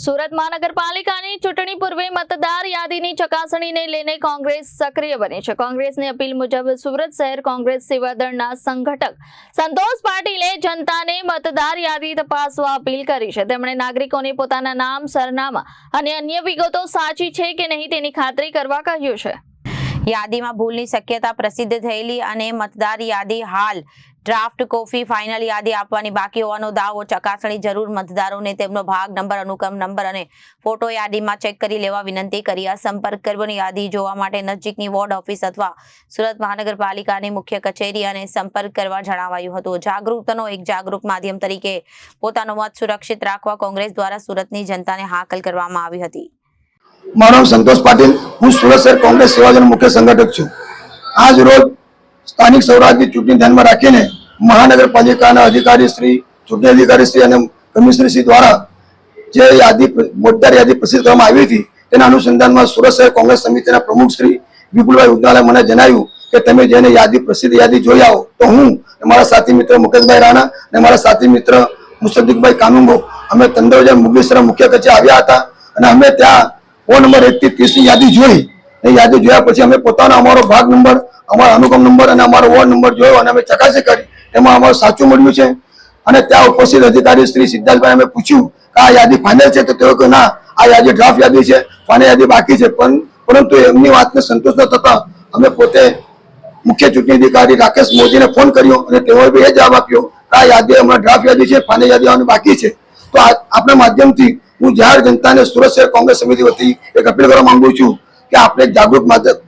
સુરત મહાનગરપાલિકાની ચૂંટણી પૂર્વે મતદાર યાદીની ચકાસણીને લઈને કોંગ્રેસ સક્રિય બની છે। કોંગ્રેસની અપીલ મુજબ સુરત શહેર કોંગ્રેસ સેવા દળના સંગઠક સંતોષ પાટીલે જનતાને મતદાર યાદી તપાસવા અપીલ કરી છે। તેમણે નાગરિકોને પોતાના નામ, સરનામા અને અન્ય વિગતો સાચી છે કે નહીં તેની ખાતરી કરવા કહ્યું છે। યાદીમાં ભૂલની શક્યતા પ્રસિદ્ધ થયેલી અને મતદાર યાદી હાલ ડ્રાફ્ટ કોપી ફાઇનલ યાદી આપવાની બાકી હોવાનો દાવો ચકાસણી જરૂર મતદારોને તેમનો ભાગ નંબર, અનુક્રમ નંબર અને ફોટો યાદીમાં ચેક કરી લેવા વિનંતી કરી। આ સંપર્ક કરવાની યાદી જોવા માટે નજીકની વોર્ડ ઓફિસ અથવા સુરત મહાનગરપાલિકાની મુખ્ય કચેરી અને સંપર્ક કરવા જણાવાયું હતું। જાગૃતતાનો એક જાગૃત માધ્યમ તરીકે પોતાનો મત સુરક્ષિત રાખવા કોંગ્રેસ દ્વારા સુરતની જનતાને હાકલ કરવામાં આવી હતી। મારું નામ સંતોષ પાટીલ, હું સુરત શહેર કોંગ્રેસ સેવાદળનો મુખ્ય સંગઠક છું। આજ રોજ સ્થાનિક સ્વરાજની ચૂંટણી ધ્યાનમાં રાખીને મહાનગરપાલિકાના અધિકારી શ્રી, ચૂંટણી અધિકારી શ્રી અને કમિશનર શ્રી દ્વારા જે મતદાર યાદી પ્રસિદ્ધ કરવામાં આવી હતી તેના અનુસંધાનમાં સુરત શહેર કોંગ્રેસ સમિતિના પ્રમુખ શ્રી વિપુલભાઈ ઉદનાલાએ મને જણાવ્યું કે તમે જેને પ્રસિદ્ધ યાદી જોઈ આવો તો હું મારા સાથી મિત્ર મુકેશભાઈ રાણા અને મારા સાથી મિત્ર મુસદ્દીકભાઈ કાનુંગો અમે તંદોજા મુગલીસરા મુખ્ય કચેરી આવ્યા હતા અને અમે ત્યાં વોર્ડ નંબર 1 થી 30 ની યાદી જોઈ। એ યાદી જોયા પછી અમે પોતાનો અમારો ભાગ નંબર, અમારો અનુક્રમ નંબર અને અમારો વોર્ડ નંબર જોયો અને અમે ચકાસણી કરી, એમાં અમારું સાચું મળ્યું છે। અને ત્યાં ઉપસ્થિત અધિકારી શ્રી સિદ્ધાર્થભાઈ અમે પૂછ્યું કે આ યાદી ફાઇનલ છે, તો તેઓ કે ના, આ યાદી ડ્રાફ્ટ યાદી છે, ફાઇનલ યાદી બાકી છે। પરંતુ એમની વાતને સંતોષ ન થતા અમે પોતે મુખ્ય ચૂંટણી અધિકારી રાકેશ મોદીને ફોન કર્યો અને તેઓએ બી એ જવાબ આપ્યો કે આ યાદી હમણાં ડ્રાફ્ટ યાદી છે, ફાઇનલ યાદી આવવાની બાકી છે। તો આપણા માધ્યમથી હું જાહેર જનતાને સુરત શહેર કોંગ્રેસ સમિતિ વતી એક અપીલ કરવા માંગુ છું કે આપણે જાગૃત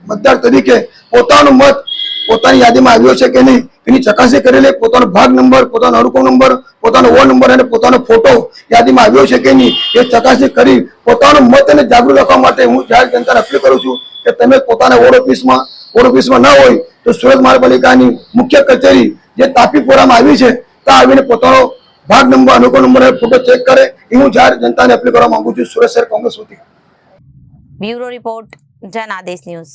મતદાર તરીકે પોતાનો મત પોતાની યાદીમાં આવ્યો છે કે નહીં એની ચકાસણી કરી લે। પોતાનો ભાગ નંબર, પોતાનો અનુક્રમ નંબર, પોતાનો વોર્ડ નંબર અને પોતાનો ફોટો યાદીમાં આવ્યો છે કે નહીં એ ચકાસણી કરી પોતાનો મત અને જાગૃત રાખવા માટે હું જાહેર જનતાને અપીલ કરું છું કે તમે પોતાના વોર્ડ ઓફિસમાં ન હોય તો સુરત મહાનગરપાલિકાની મુખ્ય કચેરી જે તાપીપુરામાં આવી છે ત્યાં આવીને પોતાનો ભાગ નંબર, અનુક્રમ નંબર અને ફોટો ચેક કરે એ હું જાહેર જનતાને અપીલ કરવા માંગુ છું સુરત શહેર કોંગ્રેસ વતી। Bureau report, Janadesh news.